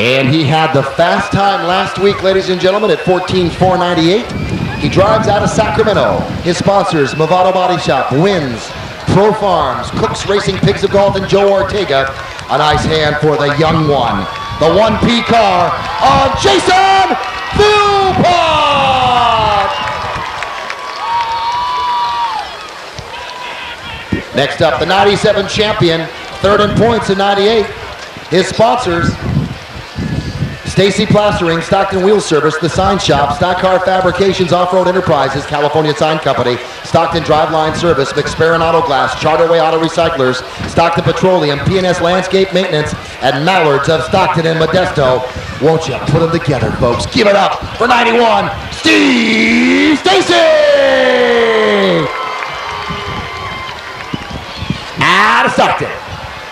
And he had the fast time last week, ladies and gentlemen, at 14:498. He drives out of Sacramento. His sponsors, Movado Body Shop, Wins, Pro Farms, Cooks Racing Pigs of Golf, and Joe Ortega. A nice hand for the young one. The 1P car of Jason Philpott! Next up, the 97 champion, third in points in 98. His sponsors, Stacy Plastering, Stockton Wheel Service, The Sign Shop, Stock Car Fabrications, Off-Road Enterprises, California Sign Company, Stockton Driveline Service, McSparran Auto Glass, Charterway Auto Recyclers, Stockton Petroleum, P&S Landscape Maintenance, and Mallards of Stockton and Modesto. Won't you put them together, folks? Give it up for 91, Steve Stacy! Out of Stockton.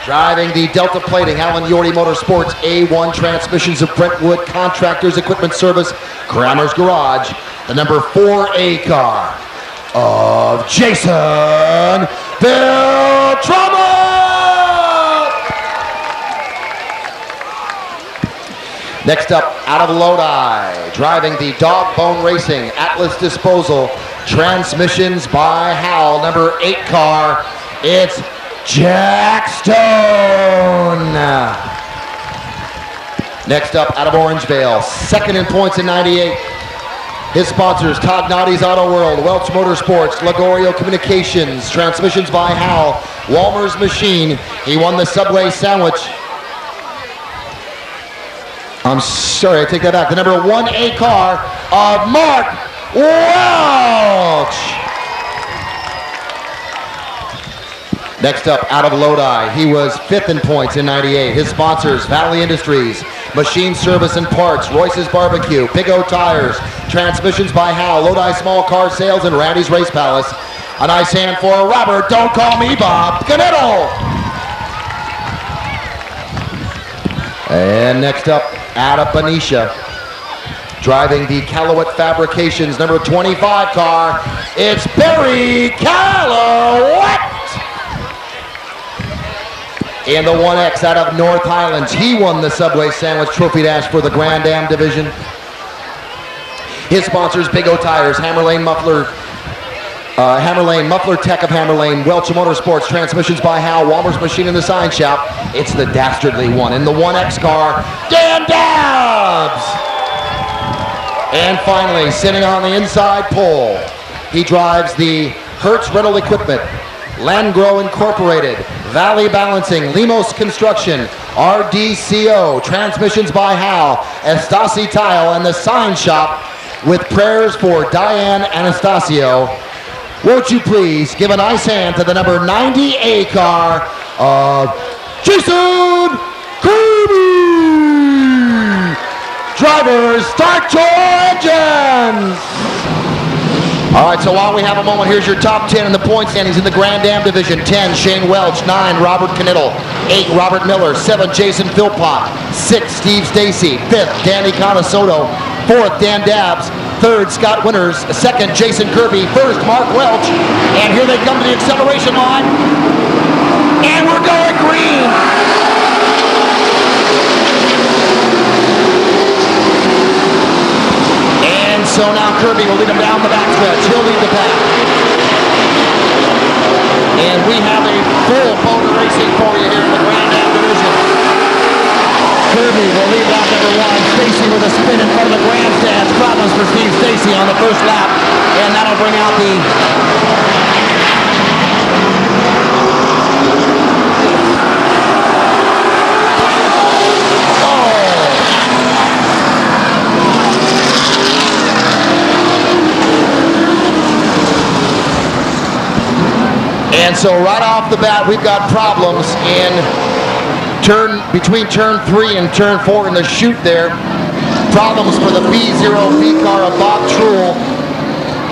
Driving the Delta Plating, Alan Yorty Motorsports, A1 Transmissions of Brentwood, Contractors Equipment Service, Grammer's Garage, the number 4A car of Jason Beltramo! Next up, out of Lodi, driving the Dog Bone Racing, Atlas Disposal, Transmissions by Howell, number 8 car, it's Jack Stone. Next up, out of Orangevale, second in points in 98. His sponsors, Tognotti's Auto World, Welch Motorsports, Lagorio Communications, Transmissions by Howell, Walmer's Machine. He won the Subway Sandwich. I'm sorry, I take that back. The number 1A car of Mark Welch. Next up, out of Lodi, he was 5th in points in 98. His sponsors, Valley Industries, Machine Service and Parts, Royce's Barbecue, Big O Tires, Transmissions by Howell, Lodi Small Car Sales, and Randy's Race Palace. A nice hand for Robert, don't call me Bob, Canettle. And next up, out of Benicia, driving the Calouette Fabrications number 25 car, it's Barry Calouette! And the 1X out of North Highlands. He won the Subway Sandwich Trophy Dash for the Grand Am Division. His sponsors, Big O Tires, Hammerlane Muffler Tech of Hammerlane, Welch Motorsports, Transmissions by Howell, Walmer's Machine in the Sign Shop. It's the dastardly one. In the 1X car, Dan Dabbs! And finally, sitting on the inside pole, he drives the Hertz Rental Equipment, Landgrow Incorporated, Valley Balancing, Limos Construction, RDCO, Transmissions by Howell, Estasi Tile, and the Sign Shop with prayers for Diane Anastasio. Won't you please give a nice hand to the number 90A car of Jason Kirby! Drivers, start your engines! All right, so while we have a moment, here's your top 10 in the point standings in the Grand Am Division. 10, Shane Welch. 9, Robert Knittel. 8, Robert Miller. 7, Jason Philpott. 6, Steve Stacy. 5th, Danny Conasoto. 4th, Dan Dabbs. 3rd, Scott Winters. 2nd, Jason Kirby. 1st, Mark Welch. And here they come to the acceleration line. And we're going green. So now Kirby will lead him down the backstretch. He'll lead the pack. And we have a full motor racing for you here in the Grand Am Division. Kirby will lead lap number 1. Stacy with a spin in front of the grandstands. Problems for Steve Stacy on the first lap. And that'll bring out the... And so right off the bat, we've got problems in between turn 3 and turn 4 in the chute there. Problems for the B0B car of Bob Truhl.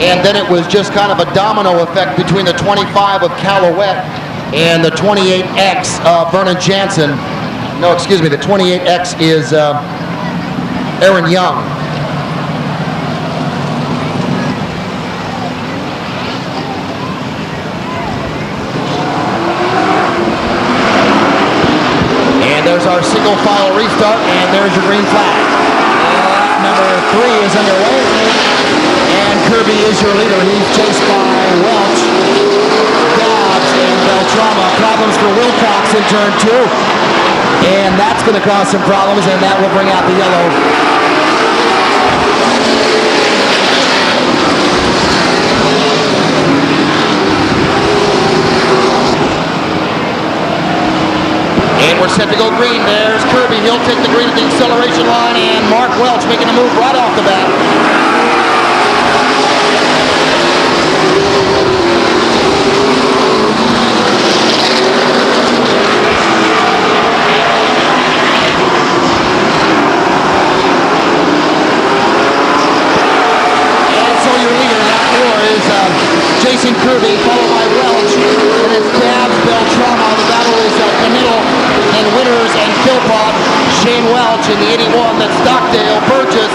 And then it was just kind of a domino effect between the 25 of Calouette and the 28X of Vernon Jansen. No, excuse me, the 28X is Aaron Young. our single file restart, and there's your green flag. Number 3 is underway, and Kirby is your leader. He's chased by Welch, Dobbs, and Beltrama. Problems for Wilcox in turn 2, and that's going to cause some problems, and that will bring out the yellow. And we're set to go green. There's Kirby. He'll take the green at the acceleration line, and Mark Welch making a move right off the bat. And so your leader, that war is Jason Kirby, followed by Welch, and it's Dabbs, Beltrama. The battle is Camilo and Winners and Philpott. Shane Welch in the 81, that's Stockdale, Burgess,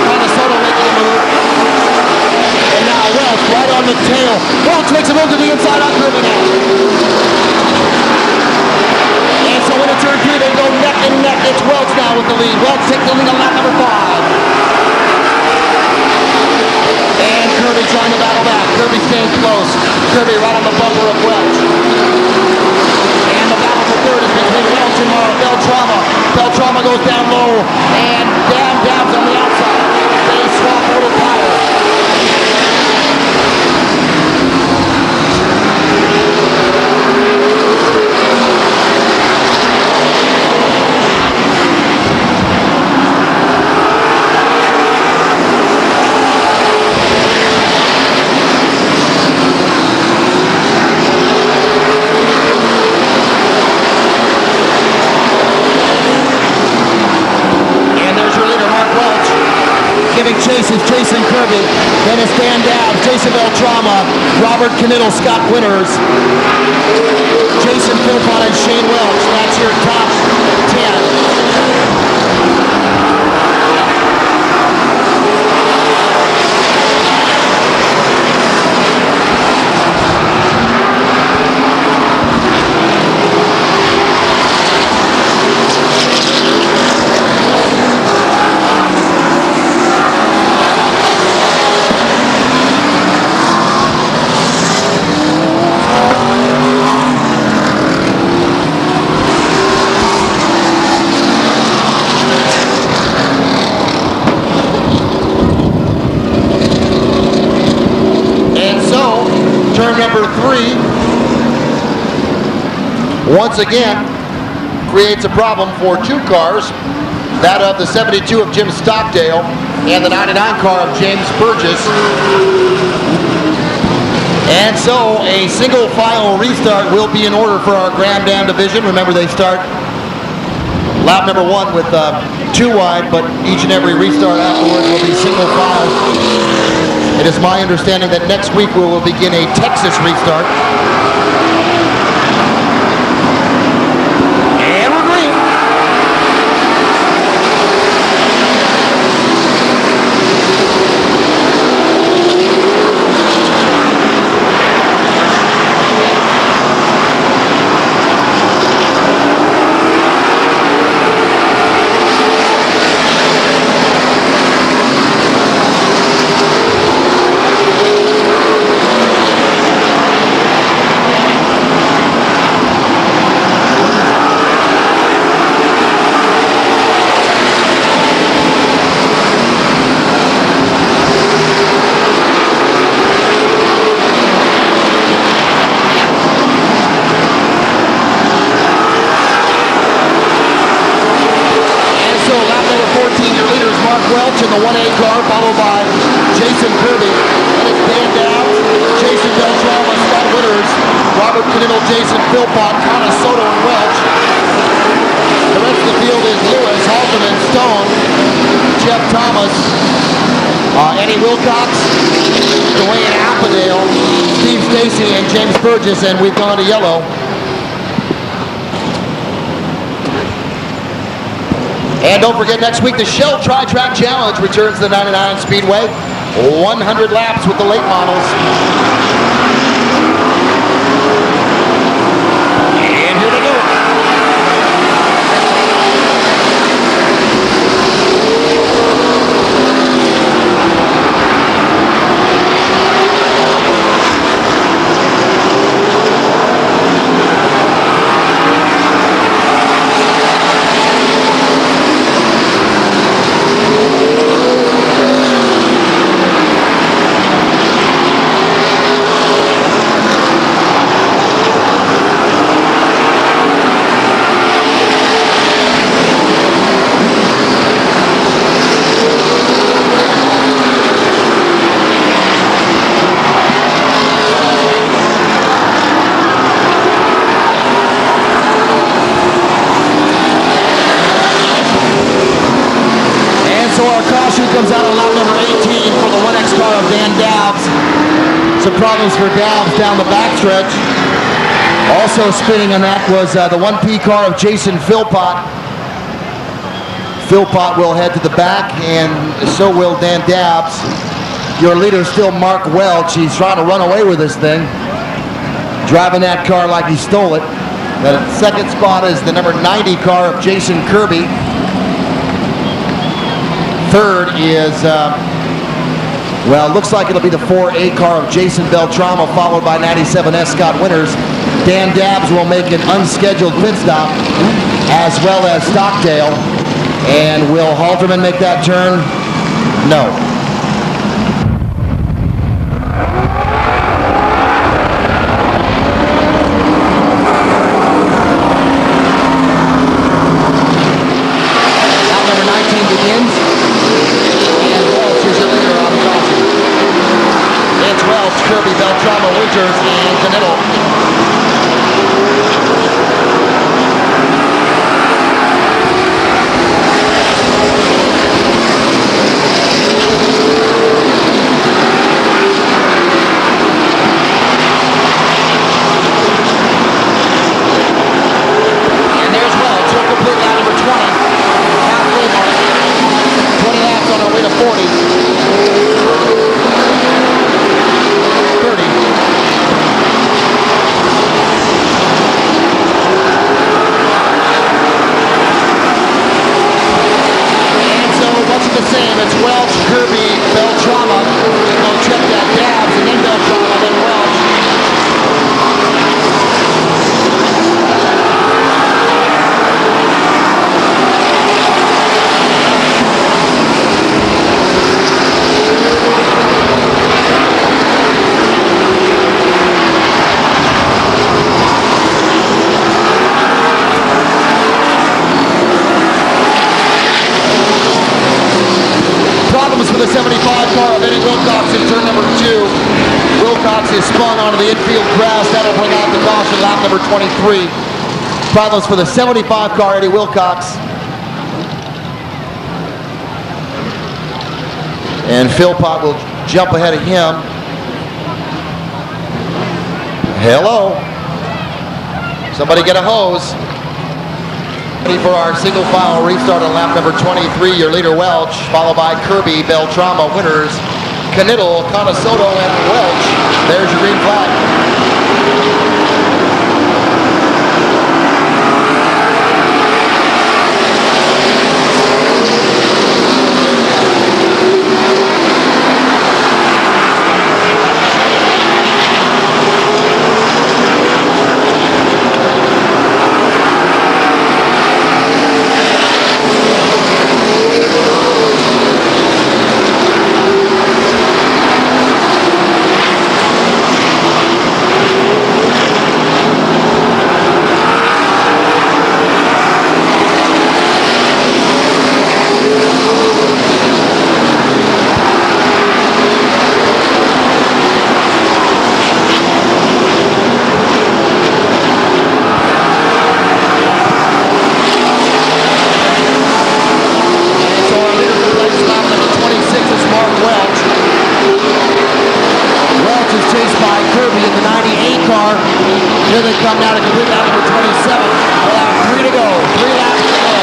Minnesota making a move. And now Welch right on the tail. Welch makes a move to the inside on Kirby now. And so into turn 3, they go neck and neck. It's Welch now with the lead. Welch takes the lead on lap number 5. And Kirby trying to battle back. Kirby staying close. Kirby right on the bumper of Welch. And the battle for third is between Welch and Beltrama. Beltrama goes down low, and Dabbs on the outside. They swap a little power. Giving chase is Jason Kirby, then it's Dan Dabbs, Jason Beltrama, Robert Knittel, Scott Winners, Jason Philpott, and Shane Welch. That's your top 10. Number 3, once again, creates a problem for 2 cars, that of the 72 of Jim Stockdale and the 99 car of James Burgess. And so a single file restart will be in order for our Grand Dam division. Remember, they start lap number 1 with 2 wide, but each and every restart afterwards will be single file. It is my understanding that next week we will begin a Texas restart. And we're green. Welch in the 1A car, followed by Jason Kirby. And it's Dan Dabbs, Jason Beltrama, Scott Winners, Robert Knittel, Jason Philpott, Connor Soto, and Welch. The rest of the field is Lewis, Halterman, Stone, Jeff Thomas, Eddie Wilcox, Dwayne Appadale, Steve Stacy, and James Burgess, and we've gone to yellow. And don't forget, next week the Shell Tri-Track Challenge returns to the 99 Speedway. 100 laps with the late models. And here they go. comes out on lap number 18 for the 1X car of Dan Dabbs. Some problems for Dabbs down the backstretch. Also spinning on that was the 1P car of Jason Philpott. Philpott will head to the back, and so will Dan Dabbs. Your leader is still Mark Welch. He's trying to run away with this thing, driving that car like he stole it. The second spot is the number 90 car of Jason Kirby. Third is, well, looks like it'll be the 4A car of Jason Beltramo, followed by 97S Scott Winters. Dan Dabbs will make an unscheduled pit stop, as well as Stockdale. And will Halterman make that turn? No. Lap number 19 begins. And Welch is your leader on the caution. It's Welch, Kirby, Beltramo, Winters, and Canittle. The 75 car of Eddie Wilcox in turn number 2. Wilcox is spun onto the infield grass. That'll bring out the caution, lap number 23. Problems for the 75 car, Eddie Wilcox. And Philpott will jump ahead of him. Hello. Somebody get a hose. For our single file restart on lap number 23, your leader Welch, followed by Kirby, Beltramo, Winters, Canittle, Conasoto, and Welch. There's your green flag. Here they come now to complete lap number 27. Allow 3 to go. 3 laps to go.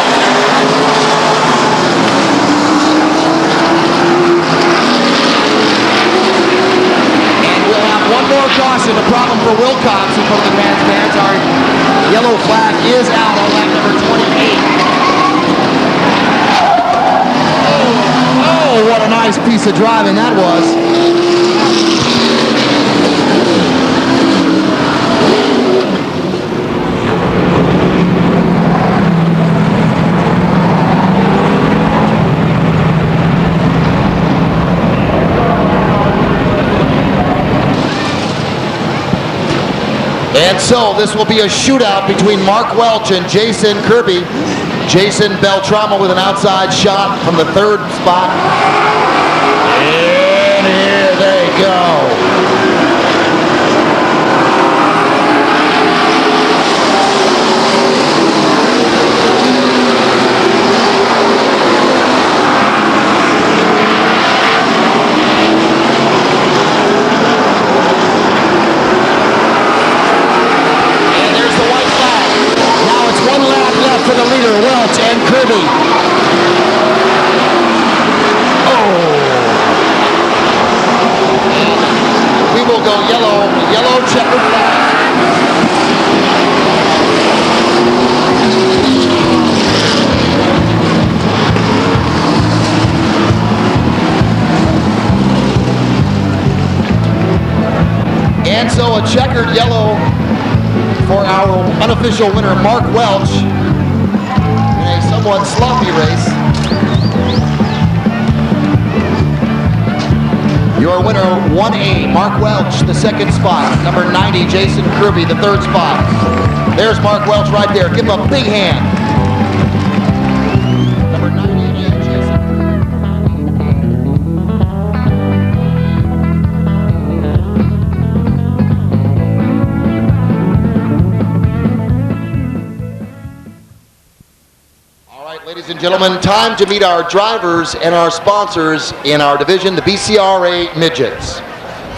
And we'll have one more caution. The problem for Wilcox in front of the grandstands. Our yellow flag is out on lap number 28. Oh, what a nice piece of driving that was. And so this will be a shootout between Mark Welch and Jason Kirby. Jason Beltramo with an outside shot from the 3rd spot. And here they go. Kirby. Oh. We will go yellow checkered flag. And so a checkered yellow for our unofficial winner, Mark Welch, in a somewhat sloppy race. Your winner, 1A, Mark Welch, the second spot. Number 90, Jason Kirby, the third spot. There's Mark Welch right there. Give him a big hand. Number 98, Jason. All right, ladies and gentlemen, time to meet our drivers and our sponsors in our division, the BCRA Midgets.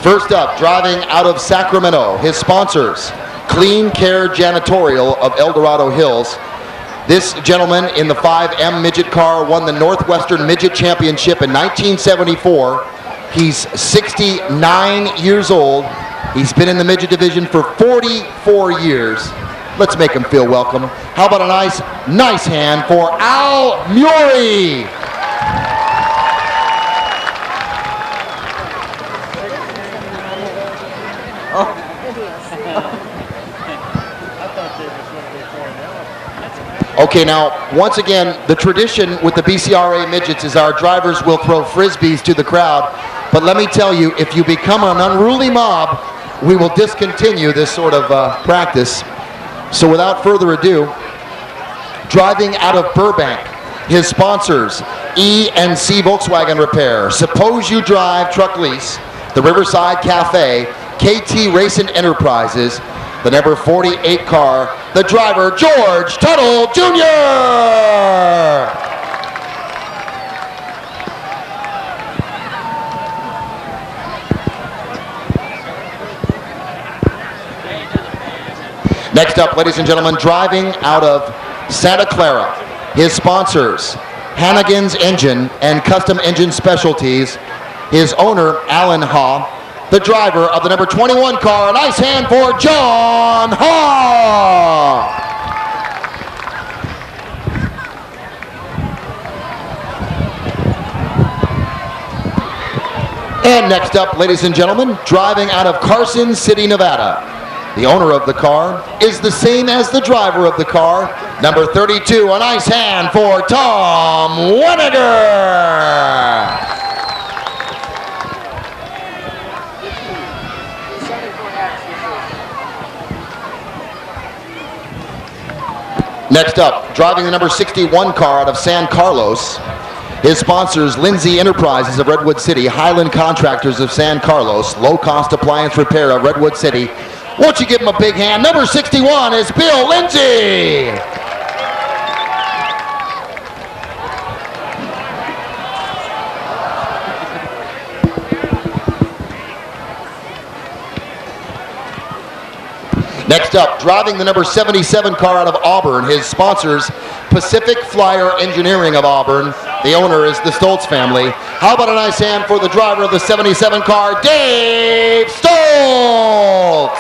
First up, driving out of Sacramento, his sponsors, Clean Care Janitorial of El Dorado Hills. This gentleman in the 5M midget car won the Northwestern Midget Championship in 1974. He's 69 years old. He's been in the midget division for 44 years. Let's make him feel welcome. How about a nice hand for Al Muri? Okay, now, once again, the tradition with the BCRA Midgets is our drivers will throw Frisbees to the crowd. But let me tell you, if you become an unruly mob, we will discontinue this sort of practice. So without further ado, driving out of Burbank, his sponsors, E&C Volkswagen Repair, Suppose You Drive Truck Lease, the Riverside Cafe, KT Racing Enterprises, the number 48 car, the driver, George Tuttle Jr. Next up, ladies and gentlemen, driving out of Santa Clara, his sponsors, Hannigan's Engine and Custom Engine Specialties, his owner, Alan Ha, the driver of the number 21 car. A nice hand for John Ha! And next up, ladies and gentlemen, driving out of Carson City, Nevada. The owner of the car is the same as the driver of the car. Number 32, a nice hand for Tom Weniger. Next up, driving the number 61 car out of San Carlos, his sponsors, Lindsay Enterprises of Redwood City, Highland Contractors of San Carlos, Low Cost Appliance Repair of Redwood City. Won't you give him a big hand? Number 61 is Bill Lindsay. Next up, driving the number 77 car out of Auburn, his sponsors, Pacific Flyer Engineering of Auburn. The owner is the Stoltz family. How about a nice hand for the driver of the 77 car, Dave Stoltz?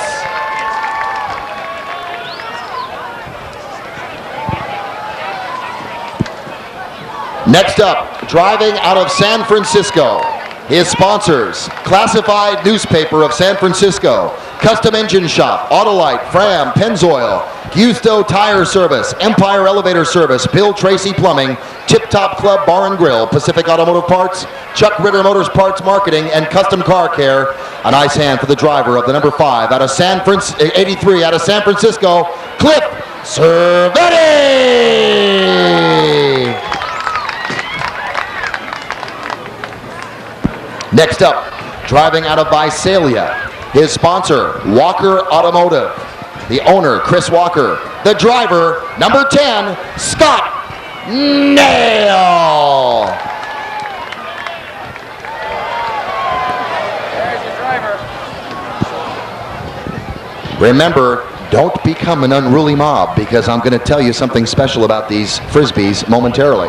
Next up, driving out of San Francisco, his sponsors, Classified Newspaper of San Francisco, Custom Engine Shop, Autolite, Fram, Pennzoil, Gusto Tire Service, Empire Elevator Service, Bill Tracy Plumbing, Tip Top Club Bar and Grill, Pacific Automotive Parts, Chuck Ritter Motors Parts Marketing, and Custom Car Care. A nice hand for the driver of the number 5 out of 83 out of San Francisco, Cliff Cervetti. Next up, driving out of Visalia, his sponsor, Walker Automotive. The owner, Chris Walker. The driver, number 10, Scott Nail. There's your driver. Remember, Don't become an unruly mob, because I'm going to tell you something special about these Frisbees momentarily.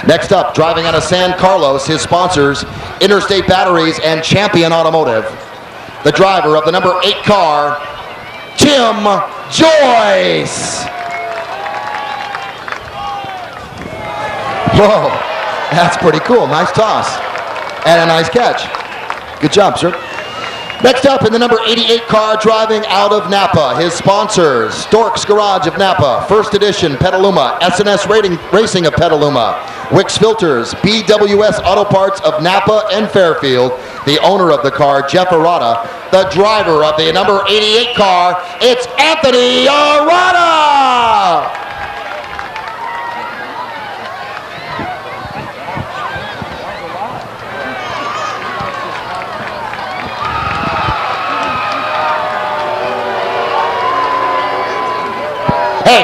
Next up, driving out of San Carlos, his sponsors, Interstate Batteries and Champion Automotive. The driver of the number 8 car, Tim Joyce. Whoa, that's pretty cool. Nice toss. And a nice catch. Good job, sir. Next up, in the number 88 car, driving out of Napa, his sponsors, Stork's Garage of Napa, First Edition, Petaluma, SNS Racing of Petaluma, Wix Filters, BWS Auto Parts of Napa and Fairfield, the owner of the car, Jeff Arata, the driver of the number 88 car, it's Anthony Arata!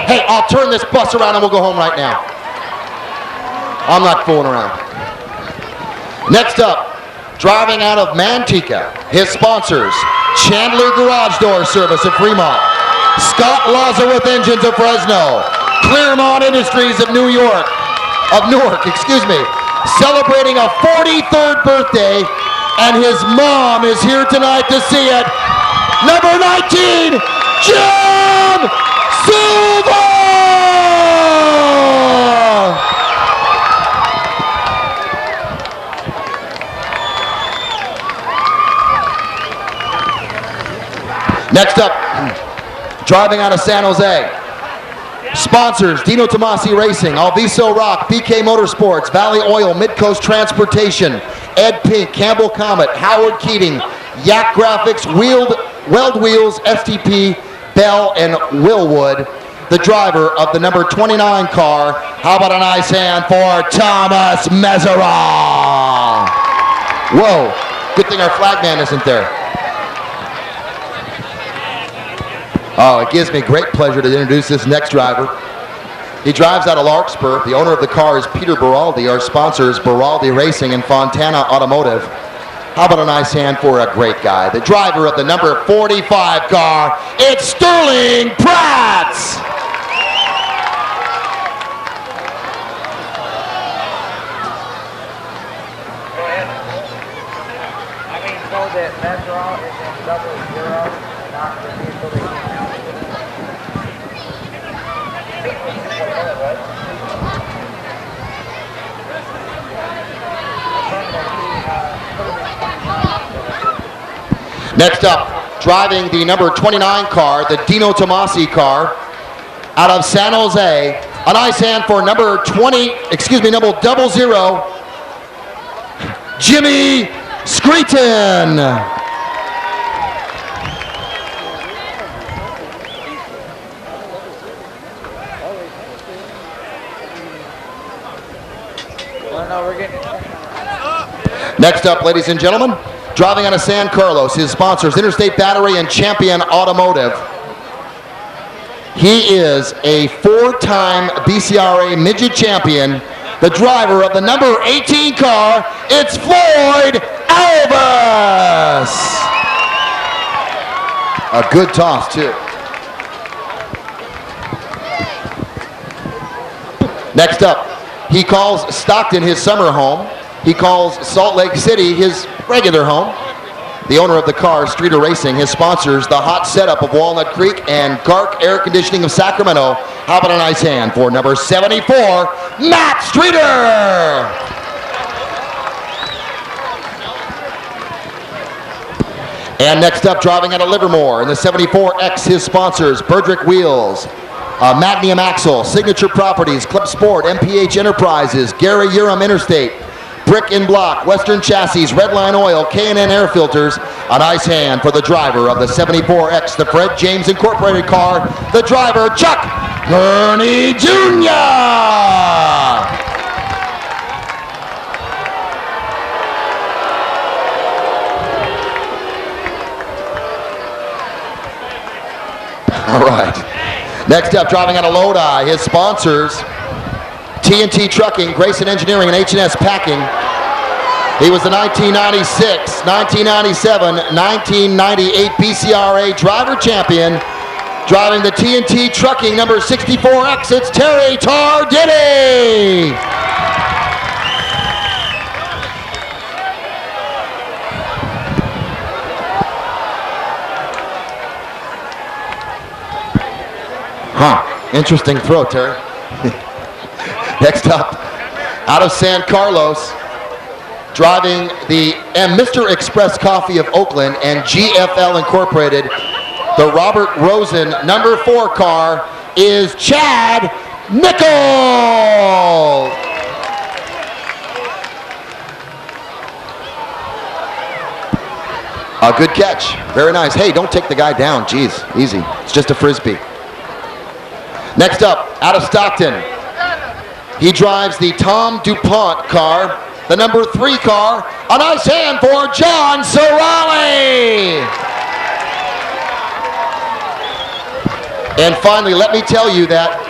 Hey, I'll turn this bus around and we'll go home right now. I'm not fooling around. Next up, driving out of Manteca, his sponsors, Chandler Garage Door Service of Fremont, Scott Lazarus Engines of Fresno, Clearmont Industries of Newark, celebrating a 43rd birthday, and his mom is here tonight to see it. Number 19, Jim Silva! Next up, driving out of San Jose, sponsors, Dino Tomasi Racing, Alviso Rock, BK Motorsports, Valley Oil, Midcoast Transportation, Ed Pink, Campbell Comet, Howard Keating, Yak Graphics, Weld Wheels, STP, Bell, and Willwood, the driver of the number 29 car. How about a nice hand for Thomas Mesereau? Whoa, good thing our flag man isn't there. Oh, it gives me great pleasure to introduce this next driver. He drives out of Larkspur. The owner of the car is Peter Beraldi. Our sponsors, Beraldi Racing and Fontana Automotive. How about a nice hand for a great guy? The driver of the number 45 car, it's Sterling Pratt! I mean, so that Mesereau is in 00, not the vehicle that Next up, driving the number 29 car, the Dino Tomasi car, out of San Jose. A nice hand for number 00, Jimmy Screeton. Next up, ladies and gentlemen, driving out of San Carlos, his sponsors, Interstate Battery and Champion Automotive. He is a 4-time BCRA midget champion, the driver of the number 18 car, it's Floyd Alvis. A good toss, too. Next up, he calls Stockton his summer home. He calls Salt Lake City his regular home. The owner of the car, Streeter Racing, his sponsors, the Hot Setup of Walnut Creek and Gark Air Conditioning of Sacramento. How about a nice hand for number 74, Matt Streeter? And next up, driving out of Livermore in the 74X, his sponsors, Burdrick Wheels, Magnum Axle, Signature Properties, Club Sport, MPH Enterprises, Gary Urim Interstate, Brick and Block, Western Chassis, Redline Oil, K&N Air Filters. A nice hand for the driver of the 74X, the Fred James Incorporated car, the driver, Chuck Gurney Jr. All right. Next up, driving out of Lodi, his sponsors, TNT Trucking, Grayson Engineering, and H&S Packing. He was the 1996, 1997, 1998 BCRA driver champion, Driving the TNT Trucking number 64X, it's Terry Tarditti. Interesting throw, Terry. Next up, out of San Carlos, driving the Mr. Express Coffee of Oakland and GFL Incorporated, the Robert Rosen number 4 car is Chad Nichols. A good catch. Very nice. Hey, don't take the guy down. Jeez, easy. It's just a Frisbee. Next up, out of Stockton, he drives the Tom DuPont car, the number 3 car. A nice hand for John Sorali. And finally, let me tell you that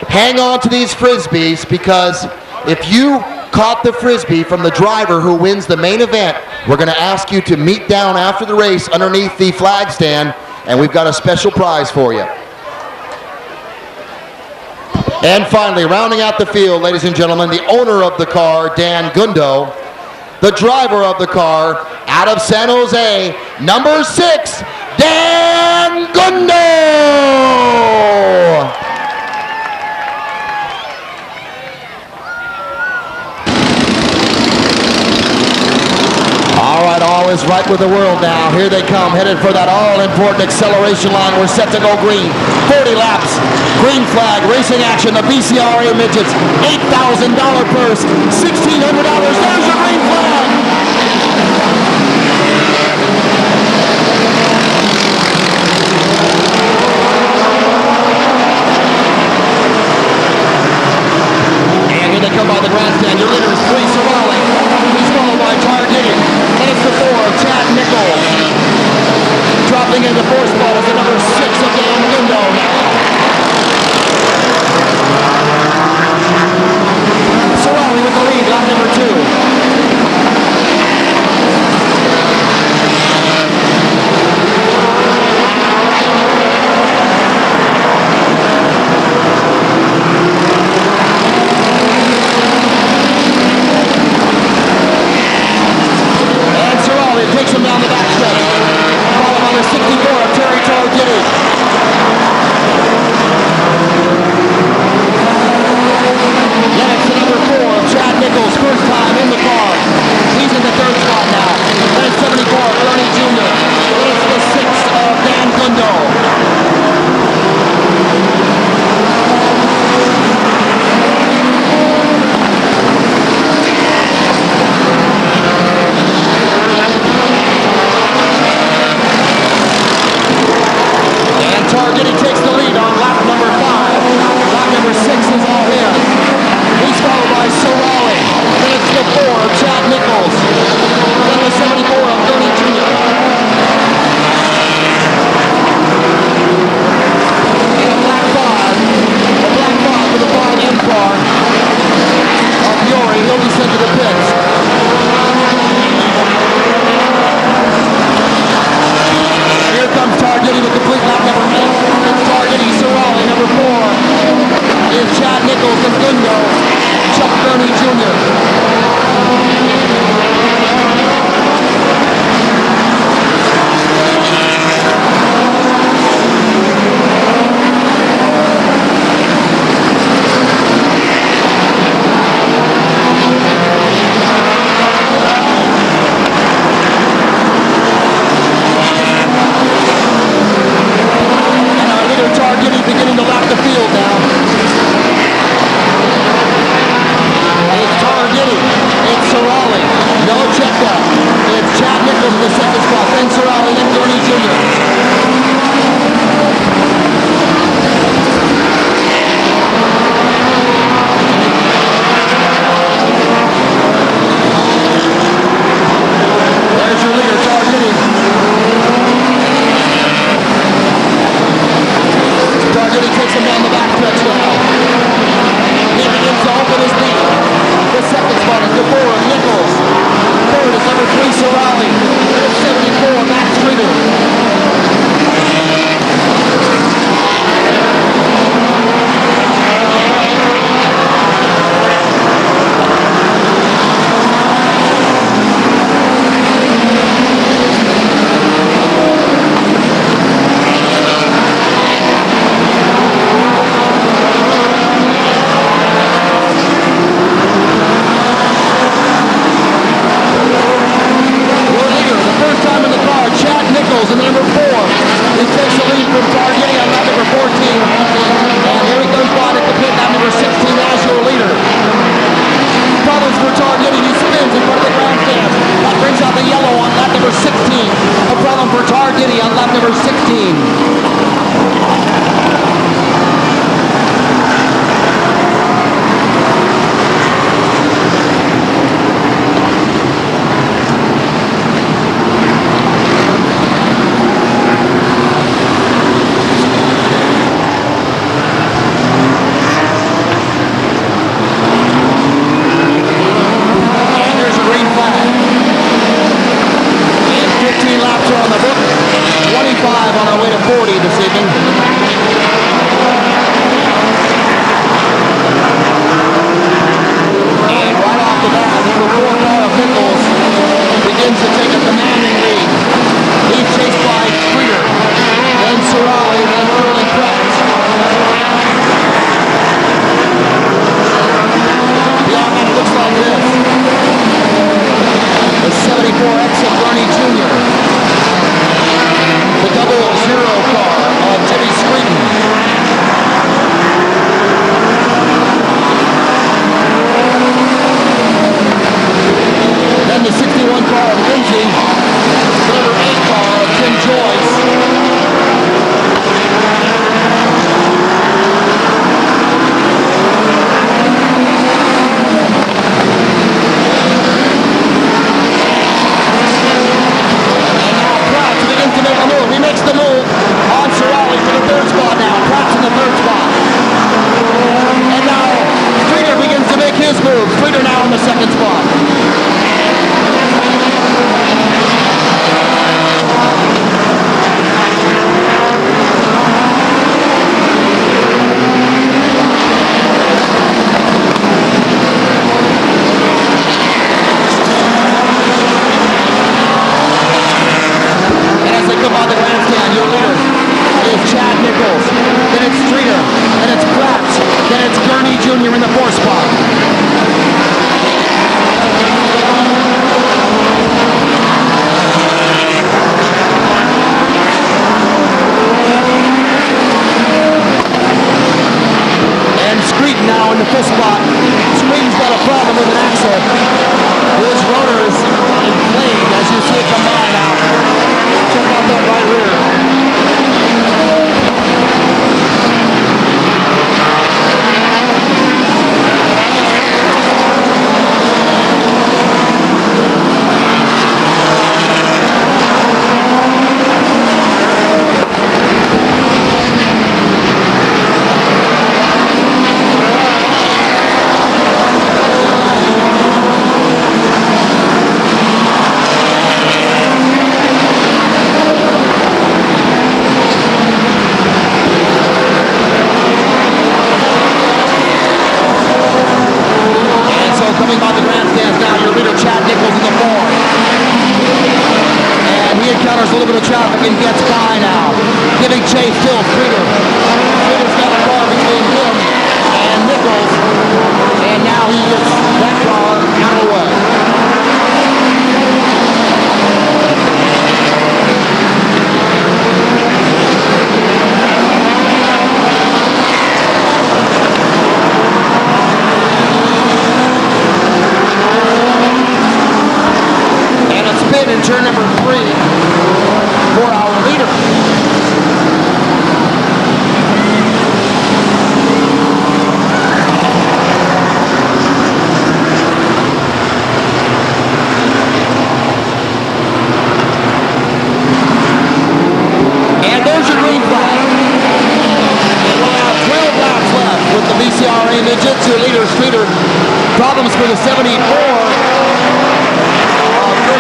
hang on to these Frisbees, because if you caught the Frisbee from the driver who wins the main event, we're going to ask you to meet down after the race underneath the flag stand, and we've got a special prize for you. And finally, rounding out the field, ladies and gentlemen, the owner of the car, Dan Gundo, the driver of the car, out of San Jose, number 6, Dan Gundo! All is right with the world now. Here they come, headed for that all-important acceleration line. We're set to go green. 40 laps. Green flag, racing action. The BCRA midgets. $8,000 purse. $1,600. There's your green flag. And here they come by the grandstand. Your leader is Free Sorali. He's followed by Tarditti. And it's the 4 of Chad Nichols. Dropping into 4th spot is the number 6 of Dan Gundo now. Sorali with the lead, lap number 2. Takes him down the backstretch. Followed by the 64 of Terry Tarditti. Then it's the number 4 of Chad Nichols, first time in the car. He's in the 3rd spot now. Then it's 74 of Ernie Jr. Then it's the 6 of Dan Gundo. Tarditti takes the lead on lap number 5. Lap number 6 is all in. He's followed by Sorali. Then it's the 4 of Chad Nichols. Then the 74 of Ernie Jr. And a black 5 for the 5M car of Fiore. He'll be sent to the pits. Here comes Tarditti with complete lap number 8. It's Tarditti, Sorali, number 4. Is Chad Nichols and Gundo. Chuck Bernie Jr. Beginning to lap the field now. It's Tarditti. It's Sorali. No checkup. It's Chad Nichols in the 2nd spot. Then Sorali. Then Bernie Jr. There's your leader, Tarditti. Tarditti takes him down the backstretch now. He begins to open his lead. The 2nd spot is the 4 of Nichols. 3rd is number 3, Sorali. It's 74, Max Krieger. Jr. in the 4 spot. And Screeton now in the 5th spot. Screeton's got a problem with an axle. His rotor is inflamed as you see it come by now. Check out that right rear. Coming by the grandstands now, your leader Chad Nichols in the 4. And he encounters a little bit of traffic and gets by now. Giving chase still Streeter. Streeter's got a car between him and Nichols. And now he gets that car out of the way. In turn number 3 for our leader. And there's your green flag. And we'll have 12 laps left with the BCRA midgets. Your leader, Streeter, problems for the 74.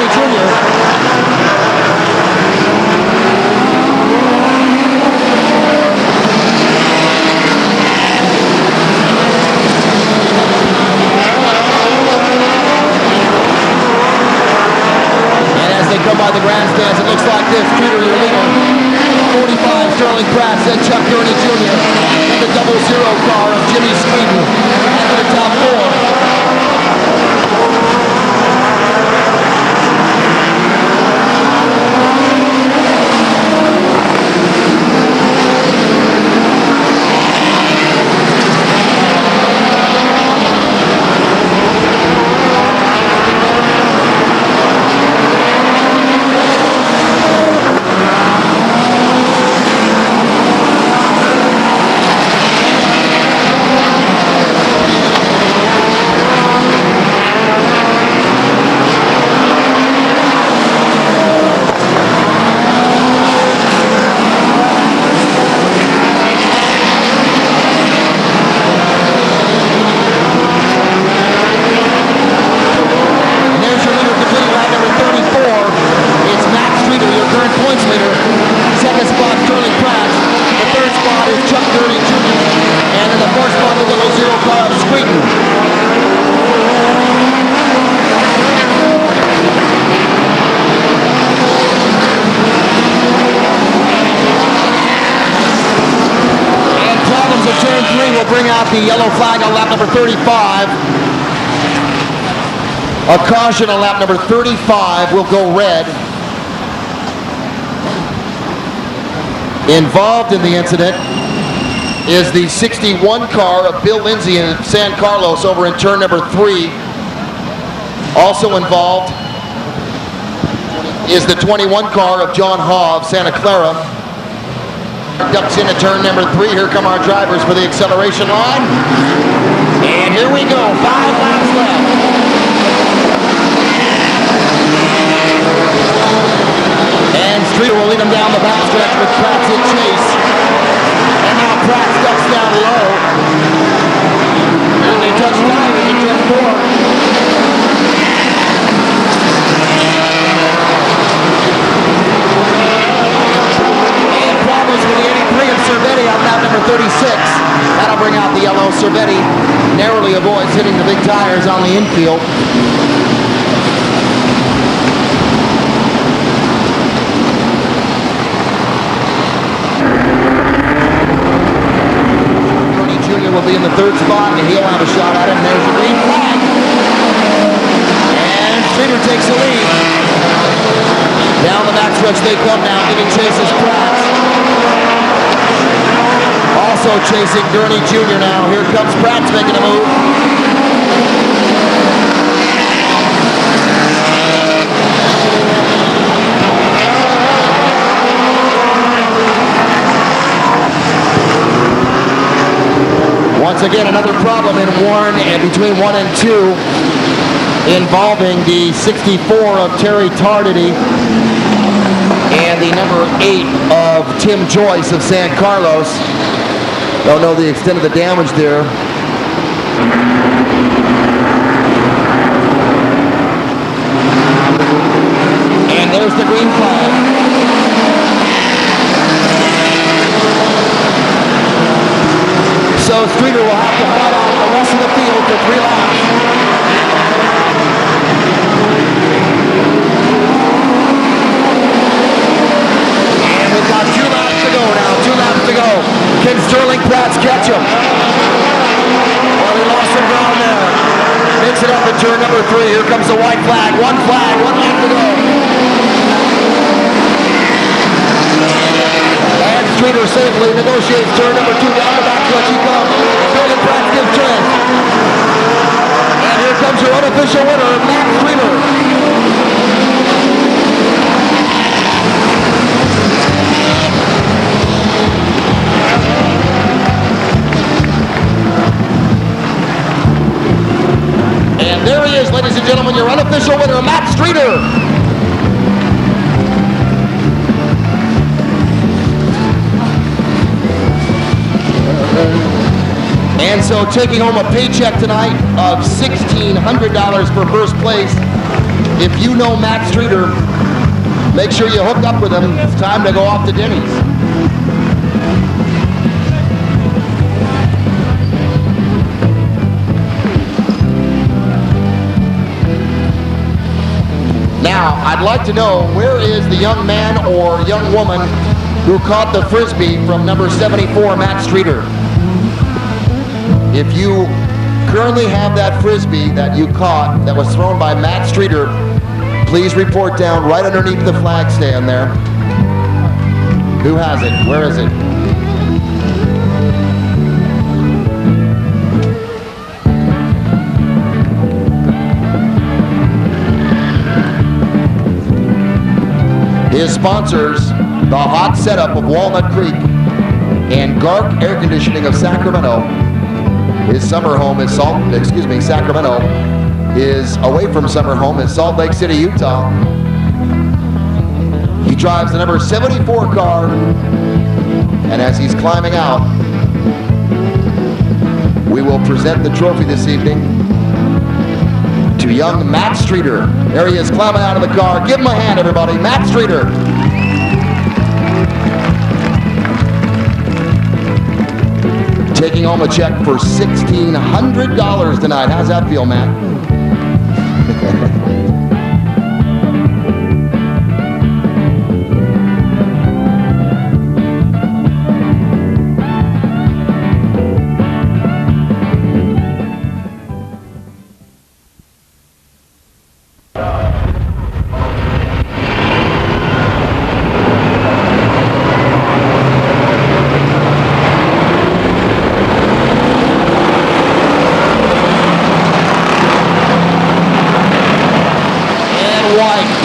Junior. And as they come by the grandstands, it looks like this. Streeter, your leader. 45, Sterling Pratt, then Chuck Gurney Jr. And the 00 car of Jimmy Screeton into the top 4. Bring out the yellow flag on lap number 35. A caution on lap number 35 will go red. Involved in the incident is the 61 car of Bill Lindsay in San Carlos over in turn number 3. Also involved is the 21 car of John Haw of Santa Clara. Ducks into turn number 3. Here come our drivers for the acceleration line. And here we go. 5 laps left. And Streeter will lead them down the backstretch with Pratt's in chase. And now Pratt ducks down low. And they touch down in turn 4. Cervetti on lap number 36. That'll bring out the yellow. Cervetti narrowly avoids hitting the big tires on the infield. Jr. will be in the third spot, and he'll have a shot at it. And there's the green flag. And Streeter takes the lead. Down the backstretch they come now, giving chase is Pratt. Also chasing Gurney Jr. now. Here comes Pratt making a move. Once again, another problem in between 1 and 2 involving the 64 of Terry Tardity and the number 8 of Tim Joyce of San Carlos. Don't know the extent of the damage there. And there's the green flag. So Streeter will have to fight out the rest of the field for 3 laps. And we've got 2 laps to go now. 2 laps to go. Can Sterling Pratt catch him? Well, he lost some ground there. Makes it up at turn number 3. Here comes the white flag. 1 lap to go. And Streeter safely negotiates turn number 2 down the backstretch. He comes. Sterling Pratt gives chance. And here comes your unofficial winner, Matt Streeter. And there he is, ladies and gentlemen, your unofficial winner, Matt Streeter. And so taking home a paycheck tonight of $1,600 for first place. If you know Matt Streeter, make sure you hook up with him. It's time to go off to Denny's. Now, I'd like to know, where is the young man or young woman who caught the Frisbee from number 74, Matt Streeter? If you currently have that Frisbee that you caught that was thrown by Matt Streeter, please report down right underneath the flag stand there. Who has it? Where is it? His sponsors, the Hot Setup of Walnut Creek and Gark Air Conditioning of Sacramento. His summer home is Sacramento is away from summer home in Salt Lake City, Utah. He drives the number 74 car, and as he's climbing out, we will present the trophy this evening to young Matt Streeter. There he is climbing out of the car. Give him a hand, everybody. Matt Streeter. Taking home a check for $1,600 tonight. How's that feel, Matt?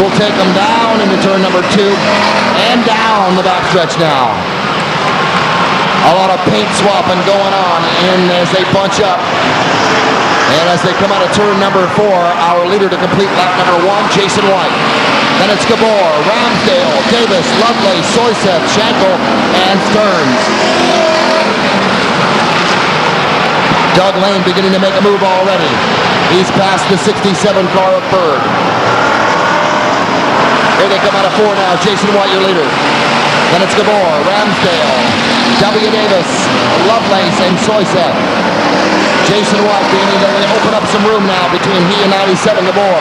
We'll take them down into turn number 2 and down the backstretch now. A lot of paint swapping going on as they bunch up. And as they come out of turn number 4, our leader to complete lap number 1, Jason White. Then it's Gabor, Ramsdale, Davis, Lovelace, Soysev, Shankle, and Stearns. Doug Lane beginning to make a move already. He's past the 67 car of Bird. Here they come out of 4 now. Jason White, your leader. Then it's Gabor, Ramsdale, W. Davis, Lovelace, and Soysev. Jason White beginning to open up some room now between he and 97 Gabor.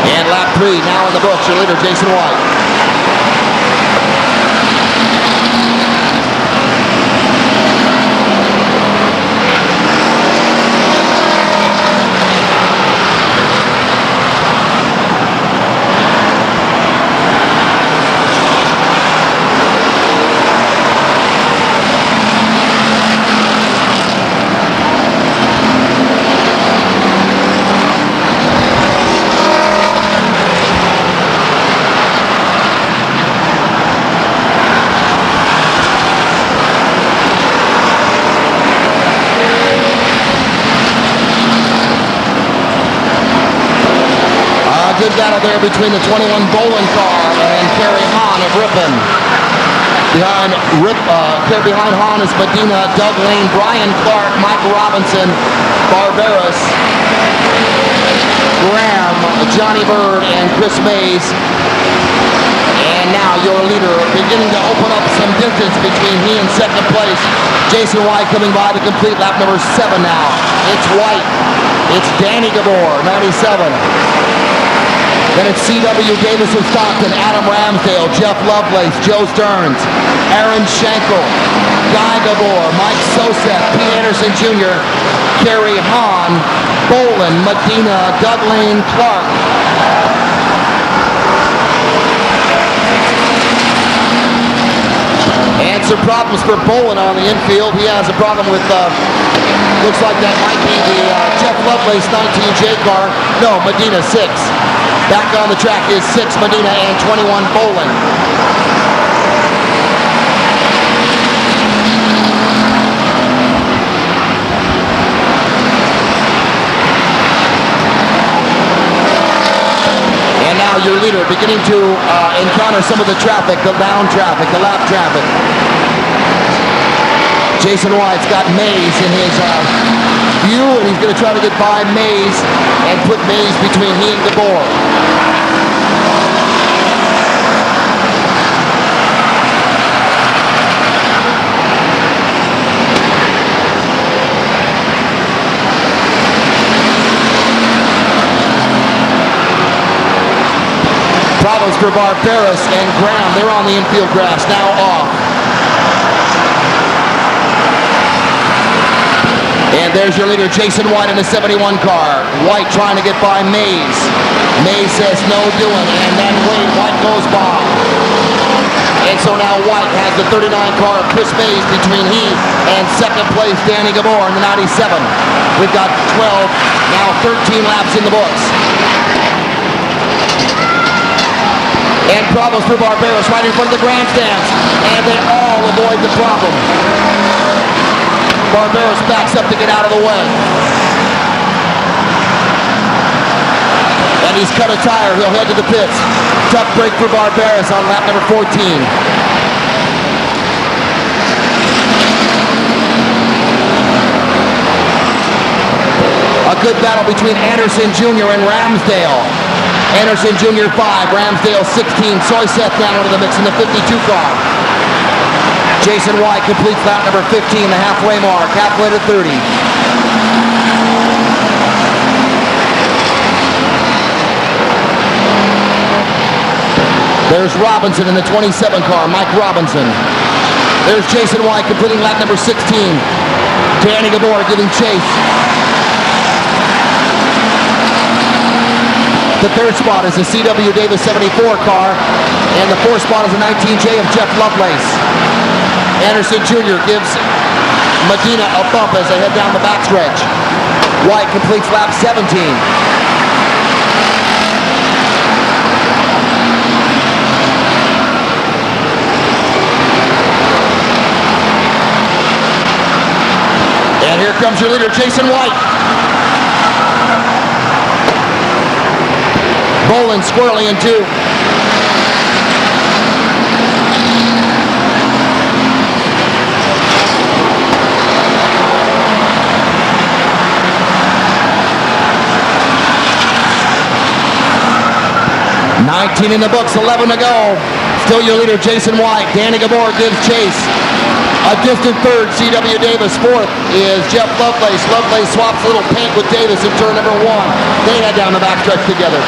And lap 3 now in the books. Your leader, Jason White. battle there between the 21 Bolin car and Kerry Hahn of Ripon. Behind Hahn is Medina, Doug Lane, Brian Clark, Mike Robinson, Barberis, Graham, Johnny Bird, and Chris Mays. And now your leader beginning to open up some distance between he and second place. Jason White coming by to complete lap number 7 now. It's White. It's Danny Gabor, 97. Then it's C.W. Davis of Stockton, Adam Ramsdale, Jeff Lovelace, Joe Stearns, Aaron Schenkel, Guy Gabor, Mike Sosek, P. Anderson Jr., Kerry Hahn, Bolin, Medina, Doug Lane, Clark. And some problems for Bolin on the infield. He has a problem with, looks like that might be the Jeff Lovelace 19J car. No, Medina 6. Back on the track is 6 Medina and 21 Bolin. And now your leader beginning to encounter some of the traffic, the down traffic, the lap traffic. Jason White's got Mays in his view, and he's going to try to get by Mays and put Mays between he and Gabor. Problems for Barberis and Graham. They're on the infield grass, now off. And there's your leader, Jason White in the 71 car. White trying to get by Mays. Mays says no doing, and then White goes by. And so now White has the 39 car of Chris Mays between he and second place Danny Gabor in the 97. We've got 12, now 13 laps in the books. And problems for Barberis right in front of the grandstands. And they all avoid the problem. Barberis backs up to get out of the way. And he's cut a tire. He'll head to the pits. Tough break for Barberis on lap number 14. A good battle between Anderson Jr. and Ramsdale. Anderson Jr. 5, Ramsdale 16, Soyseth down into the mix in the 52 car. Jason White completes lap number 15, the halfway mark, halfway to 30. There's Robinson in the 27 car, Mike Robinson. There's Jason White completing lap number 16. Danny Gabor giving chase. The third spot is a C.W. Davis 74 car, and the fourth spot is a 19J of Jeff Lovelace. Anderson Jr. gives Medina a bump as they head down the backstretch. White completes lap 17. And here comes your leader, Jason White. Bolin squarely in 2. In the books, 11 to go. Still your leader, Jason White. Danny Gabor gives chase. A distant third, C.W. Davis. Fourth is Jeff Lovelace. Lovelace swaps a little paint with Davis in turn number 1. They head down the backstretch together.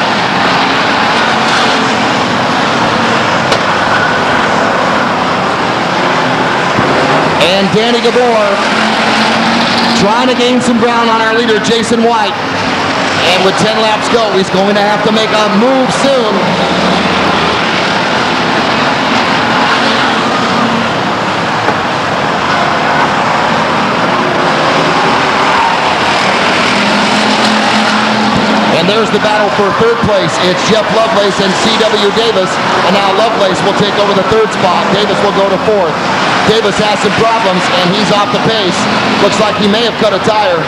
And Danny Gabor trying to gain some ground on our leader, Jason White. And with 10 laps go, he's going to have to make a move soon. And there's the battle for third place. It's Jeff Lovelace and C.W. Davis. And now Lovelace will take over the third spot. Davis will go to fourth. Davis has some problems, and he's off the pace. Looks like he may have cut a tire.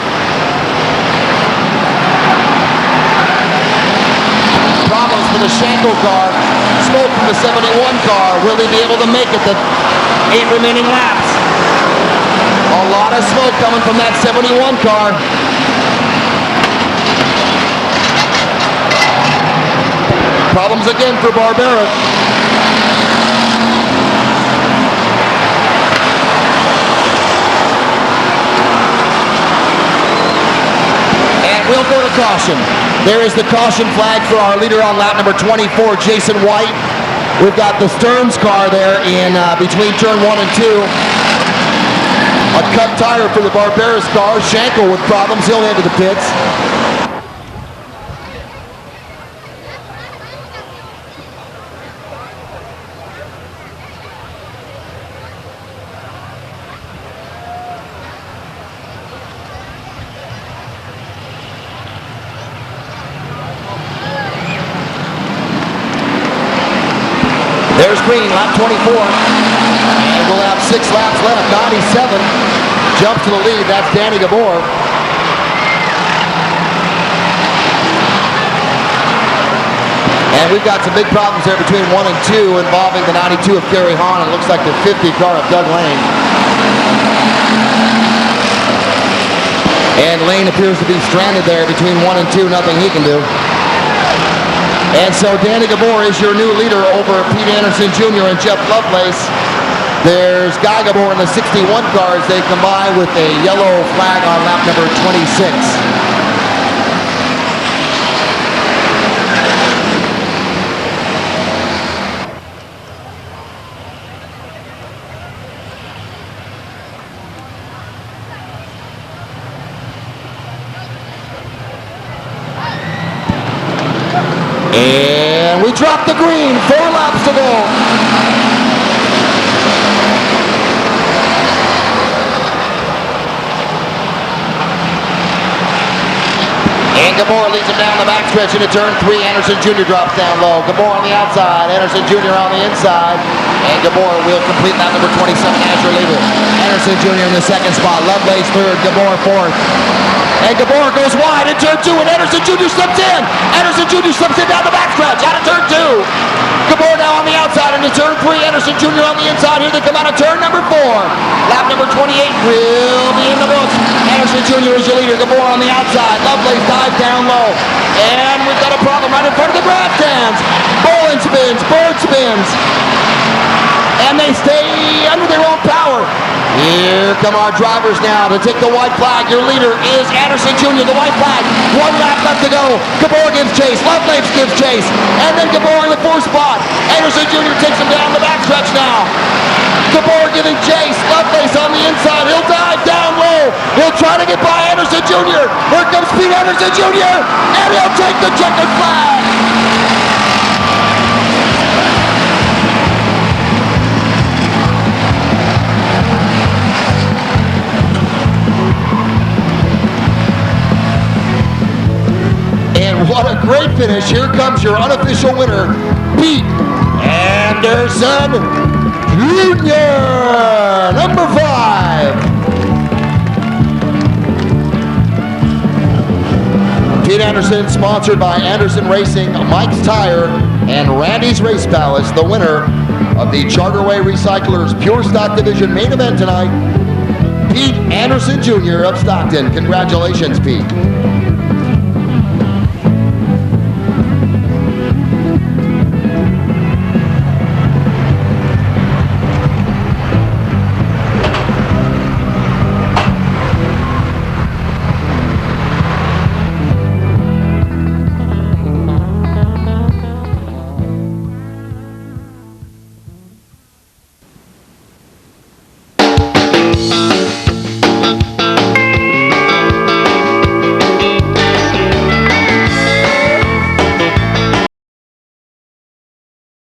problems for the Schenkel car. Smoke from the 71 car. Will he be able to make it the 8 remaining laps? A lot of smoke coming from that 71 car. Problems again for Barbera. And we'll go to caution. There is the caution flag for our leader on lap number 24, Jason White. We've got the Stearns car there in between turn 1 and 2. A cut tire for the Barbera's car. Schenkel with problems. He'll head to the pits. There's green, lap 24. And we'll have 6 laps left. 97 jumps to the lead. That's Danny Gabor. And we've got some big problems there between 1 and 2 involving the 92 of Kerry Hahn. It looks like the 50 car of Doug Lane. And Lane appears to be stranded there between 1 and 2. Nothing he can do. And so Danny Gabor is your new leader over Pete Anderson Jr. and Jeff Lovelace. There's Guy Gabor in the 61 car as they combine with a yellow flag on lap number 26. And we drop the green, 4 laps to go. And Gabor leads him down the backstretch into turn 3. Anderson Jr. drops down low. Gabor on the outside, Anderson Jr. on the inside. And Gabor will complete lap number 27 as your leader. Anderson Jr. in the second spot. Lovelace third, Gabor fourth. And Gabor goes wide in turn 2, and Anderson Jr. slips in. Anderson Jr. slips in down the backstretch out of turn 2. Gabor now on the outside into turn 3. Anderson Jr. on the inside. Here they come out of turn number 4. Lap number 28 will be in the books. Anderson Jr. is your leader. Gabor on the outside. Lovelace dives down low. And we've got a problem right in front of the grandstands. Bolin spins, Bird spins. And they stay under their own power. Here come our drivers now to take the white flag. Your leader is Anderson Jr., the white flag. 1 lap left to go. Gabor gives chase. Lovelace gives chase. And then Gabor in the 4th spot. Anderson Jr. takes him down the backstretch now. Gabor giving chase. Lovelace on the inside. He'll dive down low. He'll try to get by Anderson Jr. Here comes Pete Anderson Jr. And he'll take the checkered flag. What a great finish. Here comes your unofficial winner, Pete Anderson Jr., number 5. Pete Anderson, sponsored by Anderson Racing, Mike's Tire, and Randy's Race Palace, the winner of the Charterway Recyclers Pure Stock Division main event tonight, Pete Anderson Jr. of Stockton. Congratulations, Pete.